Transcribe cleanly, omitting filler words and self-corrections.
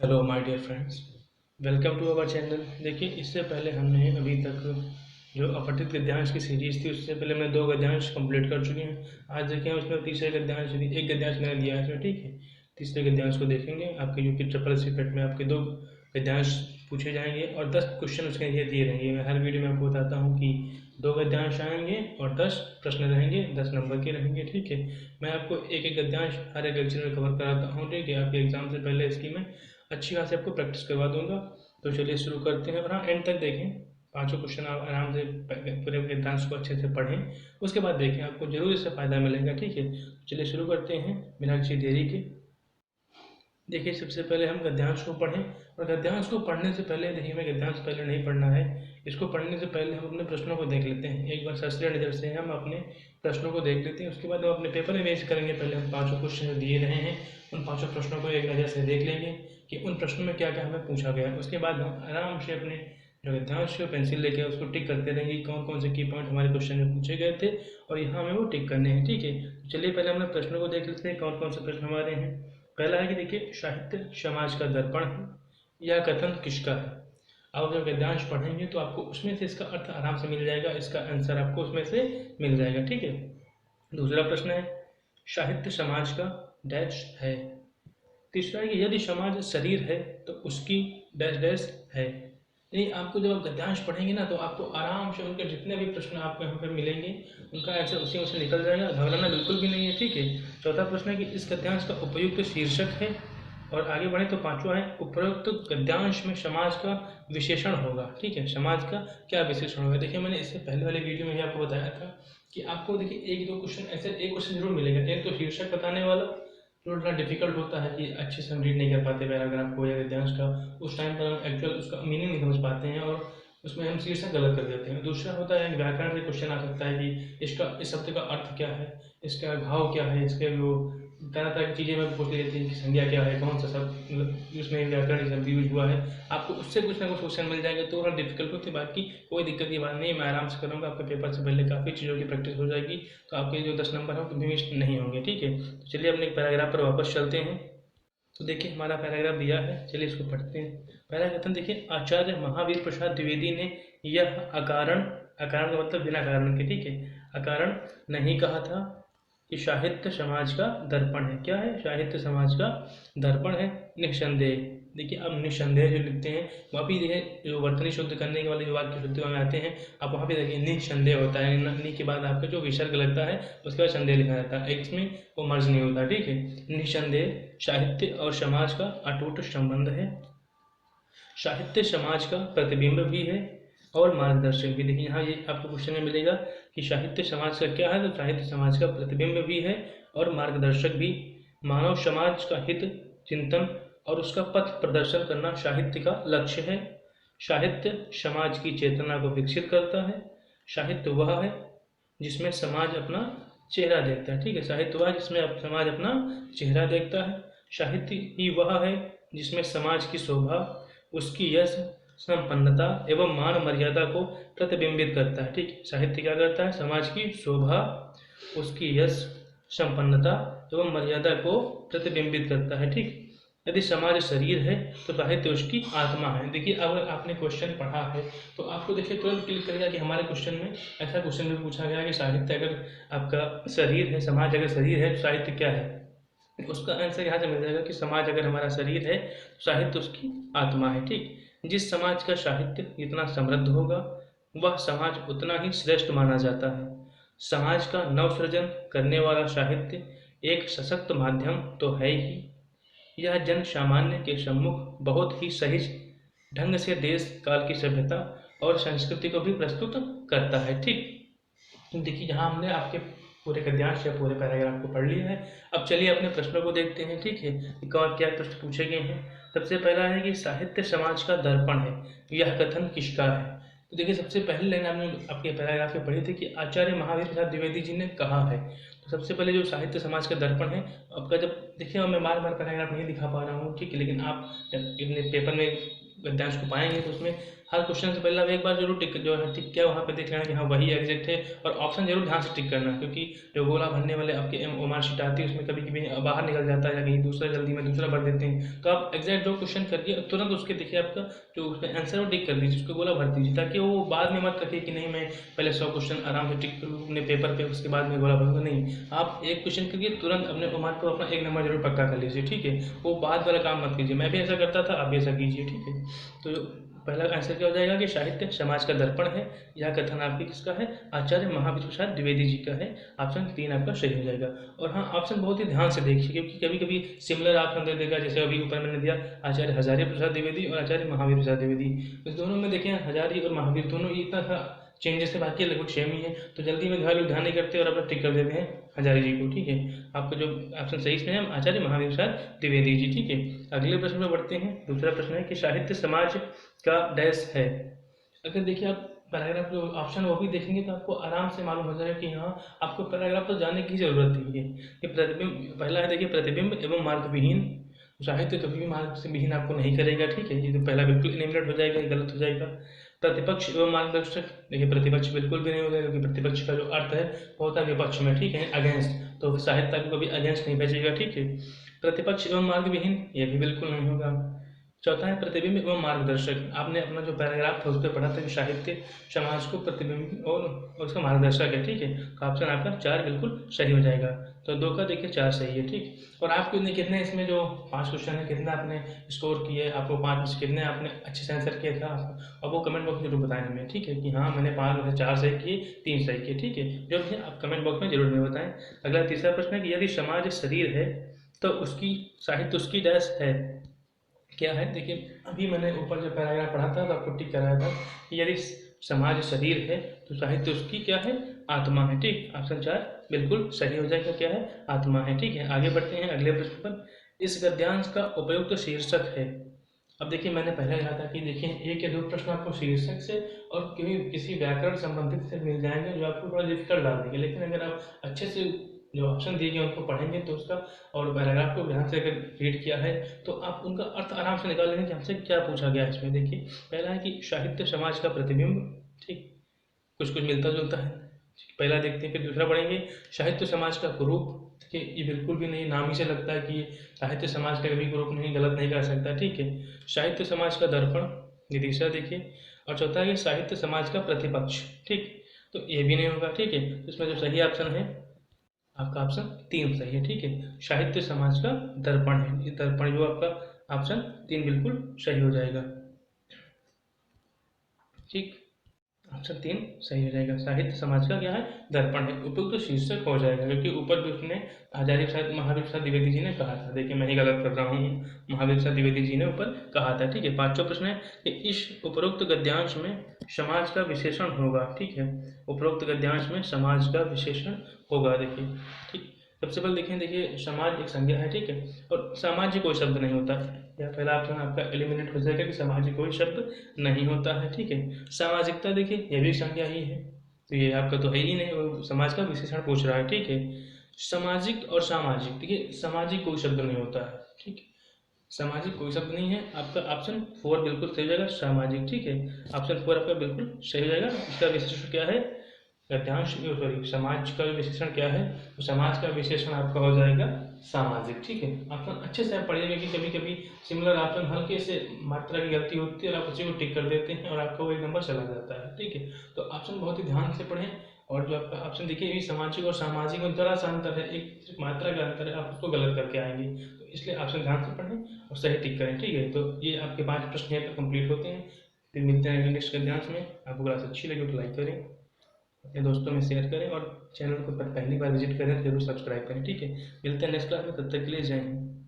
Hello my dear friends, welcome to our channel. देखिए, इससे पहले हमने अभी तक जो अपठित गद्यांश की सीरीज थी, उससे पहले हमने 2 गद्यांश कंप्लीट कर चुके हैं। आज देखिए, हम उसमें तीसरे गद्यांश, एक गद्यांश मैंने दिया है इसमें, ठीक है। तीसरे गद्यांश को देखेंगे। आपके यूपी ट्रिपल एसपी पेट में आपके 2 गद्यांश पूछे जाएंगे और 10 क्वेश्चन उसके लिए दिए रहेंगे। मैं हर वीडियो में आपको बताता हूँ कि 2 गद्यांश आएंगे और 10 प्रश्न रहेंगे, 10 नंबर के रहेंगे, ठीक है। मैं आपको एक एक गद्यांश हर एक लेक्चर में कवर कराता हूँ, ठीक है। आपके एग्जाम से पहले इसकी मैं अच्छी खासी आपको प्रैक्टिस करवा दूंगा। तो चलिए शुरू करते हैं और हाँ, एंड तक देखें। पांचों क्वेश्चन आप आराम से पूरे गद्यांश को अच्छे से पढ़ें, उसके बाद देखें, आपको जरूर इससे फायदा मिलेगा, ठीक है। तो चलिए शुरू करते हैं बिना किसी देरी के। देखिए, सबसे पहले हम गद्यांश को पढ़ें और गद्यांश को पढ़ने से पहले देखिए, हमें गद्यांश पहले नहीं पढ़ना है। इसको पढ़ने से पहले हम अपने प्रश्नों को देख लेते हैं एक बार शास्त्रीय नज़र से। हम अपने प्रश्नों को देख लेते हैं, उसके बाद हम अपने पेपर में पेश करेंगे। पहले हम पांचों क्वेश्चन दिए रहे हैं, उन पांचों प्रश्नों को एक नज़र से देख लेंगे कि उन प्रश्नों में क्या क्या हमें पूछा गया। उसके बाद हम आराम से अपने जो गद्यांश को पेंसिल लेके उसको टिक करते रहेंगे कि कौन कौन से की पॉइंट हमारे क्वेश्चन में पूछे गए थे और यहाँ हमें वो टिक करने हैं, ठीक है। तो चलिए पहले हम प्रश्नों को देख लेते हैं कौन कौन से प्रश्न हमारे हैं। पहला है कि देखिए, साहित्य समाज का दर्पण है, यह कथन किसका है। आप जब गद्यांश पढ़ेंगे तो आपको उसमें से इसका अर्थ आराम से मिल जाएगा, इसका आंसर आपको उसमें से मिल जाएगा, ठीक है। दूसरा प्रश्न है, साहित्य समाज का डैश है। तीसरा है कि यदि समाज शरीर है तो उसकी डैश डैश है। यानी आपको जब आप गद्यांश पढ़ेंगे ना, तो आपको आराम से उनके जितने भी प्रश्न आपको यहाँ पे मिलेंगे, उनका आंसर उसी में से निकल जाएगा। घबराना बिल्कुल भी नहीं है, ठीक है। चौथा प्रश्न है कि इस गद्यांश का उपयुक्त शीर्षक है। और आगे बढ़े तो पांचवा है, उपरोक्त गद्यांश में समाज का विशेषण होगा, ठीक है। समाज का क्या विशेषण होगा। देखिए, मैंने इससे पहले वाले वीडियो में ही आपको बताया था कि आपको देखिए एक दो क्वेश्चन ऐसे, एक क्वेश्चन जरूर मिलेगा, एक तो शीर्षक बताने वाला जो थोड़ा डिफिकल्ट होता है कि अच्छे से हम रीड नहीं कर पाते पैराग्राफ को या गद्यांश का। उस टाइम पर हम एक्चुअल उसका मीनिंग नहीं समझ पाते हैं और उसमें हम शीर्षक गलत कर देते हैं। दूसरा होता है, व्याकरण से क्वेश्चन आ सकता है कि इसका इस शब्द का अर्थ क्या है, इसका भाव क्या है, इसके जो तरह तरह की चीज़ें मैं पूछ लेती हूँ कि संज्ञा क्या है, कौन सा शब्द मतलब उसमें व्याकरण शब्द यूज हुआ है। आपको उससे कुछ ना कुछ क्वेश्चन मिल जाएगा, तो थोड़ा डिफिकल्ट होती है। बाकी कोई दिक्कत की बात नहीं है, मैं आराम से करूँगा। आपके पेपर से पहले काफ़ी चीज़ों की प्रैक्टिस हो जाएगी, तो आपके जो 10 नंबर हैं वो कभी मिस नहीं होंगे, ठीक है। तो चलिए अपने एक पैराग्राफ पर वापस चलते हैं। तो देखिए, हमारा पैराग्राफ दिया है, चलिए इसको पढ़ते हैं। पहला कथन देखिए, आचार्य महावीर प्रसाद द्विवेदी ने यह अकारण, अकारण का मतलब बिना कारण के, ठीक है, अकारण नहीं कहा था कि साहित्य समाज का दर्पण है। क्या है? साहित्य समाज का दर्पण है, निस्संदेह। देखिए, अब निस्संदेह जो लिखते हैं, वहाँ भी देखिए जो वर्तनी शुद्ध करने के वाले जो वाक्य शुद्ध में आते हैं, आप वहाँ भी देखिए निस्संदेह होता है, नि के बाद आपका जो विसर्ग लगता है उसके बाद संदेह लिखा जाता है, इसमें वो मर्ज नहीं होता, ठीक है। निस्संदेह साहित्य और समाज का अटूट संबंध है। साहित्य समाज का प्रतिबिंब भी है और मार्गदर्शक भी। देखिए, यहाँ ये आपको क्वेश्चन में मिलेगा कि साहित्य समाज का क्या है, तो साहित्य समाज का प्रतिबिंब भी है और मार्गदर्शक भी। मानव समाज का हित चिंतन और उसका पथ प्रदर्शन करना साहित्य का लक्ष्य है। साहित्य समाज की चेतना को विकसित करता है। साहित्य वह है जिसमें समाज अपना चेहरा देखता है, ठीक है। साहित्य वह जिसमें समाज अपना चेहरा देखता है। साहित्य ही वह है जिसमें समाज की शोभा, उसकी यश, संपन्नता एवं मान मर्यादा को प्रतिबिंबित करता है, ठीक। साहित्य क्या करता है? समाज की शोभा, उसकी यश, संपन्नता एवं मर्यादा को प्रतिबिंबित करता है, ठीक। यदि समाज शरीर है तो साहित्य उसकी आत्मा है। देखिए, अगर आपने क्वेश्चन पढ़ा है तो आपको देखिए तुरंत क्लिक करेगा कि हमारे क्वेश्चन में ऐसा क्वेश्चन भी पूछा गया कि साहित्य अगर आपका शरीर है, समाज अगर शरीर है तो साहित्य क्या है। उसका आंसर यहाँ से मिल जाएगा कि समाज अगर हमारा शरीर है तो साहित्य उसकी आत्मा है, ठीक। जिस समाज का साहित्य जितना समृद्ध होगा वह समाज उतना ही श्रेष्ठ माना जाता है। समाज का नवसृजन करने वाला साहित्य एक सशक्त माध्यम तो है ही, यह जन सामान्य के सम्मुख बहुत ही सहज ढंग से देश काल की सभ्यता और संस्कृति को भी प्रस्तुत करता है, ठीक। देखिए, यहाँ हमने आपके पूरे गद्यांश या पूरे पैराग्राफ को पढ़ लिया है। अब चलिए अपने प्रश्नों को देखते हैं, ठीक है, कि कौन क्या प्रश्न पूछे गए हैं। सबसे पहला है कि साहित्य समाज का दर्पण है, यह कथन किसका है। तो देखिए, सबसे पहली लाइन आपने आपके पैराग्राफ में पढ़ी थी कि आचार्य महावीर प्रसाद द्विवेदी जी ने कहा है। तो सबसे पहले जो साहित्य समाज का दर्पण है आपका, जब देखिए मैं बार बार पैराग्राफ नहीं दिखा पा रहा हूँ, ठीक है, लेकिन आप जब अपने पेपर में गद्यांश को पाएंगे तो उसमें हर क्वेश्चन से पहले आप एक बार जरूर टिक जो है टिक किया वहाँ पे देख लेना कि हाँ वही एग्जैक्ट है, और ऑप्शन जरूर ध्यान से टिक करना, क्योंकि जो गोला भरने वाले आपके मार्क शीट आती है उसमें कभी कभी बाहर निकल जाता है या कहीं दूसरा जल्दी में दूसरा भर देते हैं। तो आप एग्जैक्ट जो क्वेश्चन करिए तुरंत उसके देखिए आपका जो उसमें आंसर वो टिक कर दीजिए, उसको गोला भर दीजिए, ताकि वो बाद में मत रखिए कि नहीं मैं पहले 100 क्वेश्चन आराम से टिक करूँ अपने पेपर पे उसके बाद में गोला भरूंगा। नहीं, आप एक क्वेश्चन करिए तुरंत अपने मार्क को अपना 1 नंबर जरूर पक्का कर लीजिए, ठीक है। वो बाद वाला काम मत कीजिए, मैं भी ऐसा करता था, आप भी ऐसा कीजिए, ठीक है। तो पहला आंसर क्या हो जाएगा कि साहित्य समाज का दर्पण है, यह कथन आपकी किसका है, आचार्य महावीर प्रसाद द्विवेदी जी का है। ऑप्शन 3 आपका सही हो जाएगा। और हाँ, ऑप्शन बहुत ही ध्यान से देखिए, क्योंकि कभी कभी सिमिलर ऑप्शन दे देगा, जैसे अभी ऊपर मैंने दिया आचार्य हजारी प्रसाद द्विवेदी और आचार्य महावीर प्रसाद द्विवेदी, इस दोनों में देखें हजारी और महावीर दोनों इतना सा चेंजेस है, बाकी लगभग सेम ही है। तो जल्दी में ध्यान नहीं करते और अपना टिक कर देते हैं हजारी जी को, ठीक है। आपका जो ऑप्शन सही इसमें है आचार्य महावीर प्रसाद द्विवेदी जी, ठीक है। अगले प्रश्न में बढ़ते हैं। दूसरा प्रश्न है कि साहित्य समाज का डैश है। अगर देखिए आप पैराग्राफ जो ऑप्शन वो भी देखेंगे तो आपको आराम से मालूम हो जाएगा कि हाँ आपको पैराग्राफ तो जानने की जरूरत नहीं है। ये प्रतिबिंब पहला है, देखिए प्रतिबिंब एवं मार्ग विहीन। साहित्य कभी भी मार्ग से विहीन आपको नहीं करेगा, ठीक है। ये तो पहला बिल्कुल इलिमिनेट हो जाएगा, गलत हो जाएगा। प्रतिपक्ष एवं मार्गदर्शक, देखिए प्रतिपक्ष बिल्कुल भी नहीं होगा, क्योंकि प्रतिपक्ष का जो अर्थ है वो होता है विपक्ष में, ठीक है, अगेंस्ट। तो साहित्य को कभी अगेंस्ट नहीं भेजेगा, ठीक है। प्रतिपक्ष एवं मार्ग विहीन ये भी बिल्कुल नहीं होगा। चौथा है प्रतिबिंब एवं मार्गदर्शक। आपने अपना जो पैराग्राफ था उस पर पढ़ा था कि साहित्य समाज को प्रतिबिंब और उसका मार्गदर्शक है, ठीक है। तो ऑप्शन आपका 4 बिल्कुल सही हो जाएगा। तो 2 का देखिए 4 सही है, ठीक। और आपके कितने इसमें जो 5 क्वेश्चन है कितना आपने स्कोर किए, आपको 5 में से कितने आपने अच्छे से आंसर किया था, और वो कमेंट बॉक्स में जरूर बताएं हमें, ठीक है, कि हाँ मैंने 5 में से 4 सही किए, 3 सही किए, ठीक है। जो भी आप कमेंट बॉक्स में जरूर हमें बताएं। अगला तीसरा प्रश्न है कि यदि समाज शरीर है तो उसकी साहित्य उसकी डैश है, क्या है। देखिए अभी मैंने ऊपर जो पैराग्राफ पढ़ा था तो आपको टिक कराया था कि यदि समाज शरीर है तो साहित्य उसकी क्या है, आत्मा है, ठीक। ऑप्शन 4 बिल्कुल सही हो जाएगा, क्या है, आत्मा है, ठीक है। आगे बढ़ते हैं अगले प्रश्न पर। इस गद्यांश का उपयुक्त शीर्षक है। अब देखिए मैंने पहले कहा था कि देखिए 1 या 2 प्रश्न आपको शीर्षक से और किसी व्याकरण संबंधित से मिल जाएंगे जो आपको थोड़ा डिफिकल्ट डाल देंगे, लेकिन अगर आप अच्छे से जो ऑप्शन दिए गए उनको पढ़ेंगे तो उसका और पैराग्राफ को ध्यान से अगर रीड किया है तो आप उनका अर्थ आराम से निकाल लेंगे कि हमसे क्या पूछा गया है इसमें। देखिए पहला है कि साहित्य समाज का प्रतिबिंब, ठीक, कुछ कुछ मिलता जुलता है, पहला देखते हैं। फिर दूसरा पढ़ेंगे साहित्य समाज का कुरूप। देखिए ये बिल्कुल भी नहीं, नाम ही से लगता है कि ये साहित्य समाज का कभी कुरूप नहीं, गलत नहीं कर सकता, ठीक है। साहित्य समाज का दर्पण, ये तीसरा देखिए। और चौथा है कि साहित्य समाज का प्रतिपक्ष, ठीक। तो ये भी नहीं होगा, ठीक है। इसमें जो सही ऑप्शन है आपका ऑप्शन 3 सही है, ठीक है। साहित्य समाज का दर्पण है, ये दर्पण जो आपका ऑप्शन 3 बिल्कुल सही हो जाएगा, ठीक। ऑप्शन 3 सही हो जाएगा। साहित्य समाज का क्या है, दर्पण है, उपयुक्त तो शीर्षक हो जाएगा, क्योंकि ऊपर भी उसने आचार्य शायद महावीर प्रसाद द्विवेदी जी ने कहा था। देखिए मैं ही गलत कर रहा हूँ, महावीर प्रसाद द्विवेदी जी ने ऊपर कहा था, ठीक है। 5वां प्रश्न है कि इस उपरोक्त गद्यांश में समाज का विशेषण होगा, ठीक है। उपरोक्त गद्यांश में समाज का विशेषण होगा, देखिए, ठीक। सबसे पहले देखिए समाज एक संज्ञा है, ठीक है, और सामाजिक कोई शब्द नहीं होता है। यह पहला ऑप्शन आपका एलिमिनेट हो जाएगा कि सामाजिक कोई शब्द नहीं होता है, ठीक है। सामाजिकता देखिए ये भी संज्ञा ही है, तो ये आपका तो है ही नहीं, वो समाज का विशेषण पूछ रहा है, ठीक है। सामाजिक और सामाजिक, देखिए सामाजिक कोई शब्द नहीं होता है, ठीक है। सामाजिक कोई शब्द नहीं है, आपका ऑप्शन 4 बिल्कुल सही हो जाएगा, सामाजिक, ठीक है। ऑप्शन 4 आपका बिल्कुल सही हो जाएगा। इसका विशेषण क्या है, गद्यांश सॉरी समाज का विशेषण क्या है, तो समाज का विशेषण आपका हो जाएगा सामाजिक, ठीक है। ऑप्शन अच्छे से आप पढ़िएगा कि कभी कभी सिमिलर ऑप्शन हल्के से मात्रा की गलती होती है और आप उसी को टिक कर देते हैं और आपका वो 1 नंबर चला जाता है, ठीक है। तो ऑप्शन बहुत ही ध्यान से पढ़ें, और जो आपका ऑप्शन देखिए सामाजिक और सामाजिक में जरा सा अंतर है, एक सिर्फ मात्रा का अंतर है, आप उसको गलत करके आएंगे, तो इसलिए ऑप्शन ध्यान से पढ़ें और सही टिक करें, ठीक है। तो ये आपके 5 प्रश्न यहाँ पर कंप्लीट होते हैं। फिर मिलते हैं नेक्स्ट गद्यांश में। आपको क्लास अच्छी लगी तो लाइक करें, अपने दोस्तों में शेयर करें, और चैनल को पहली बार विजिट करें तो जरूर सब्सक्राइब करें, ठीक है। मिलते हैं नेक्स्ट क्लास में, तब तक के लिए जय हिंद।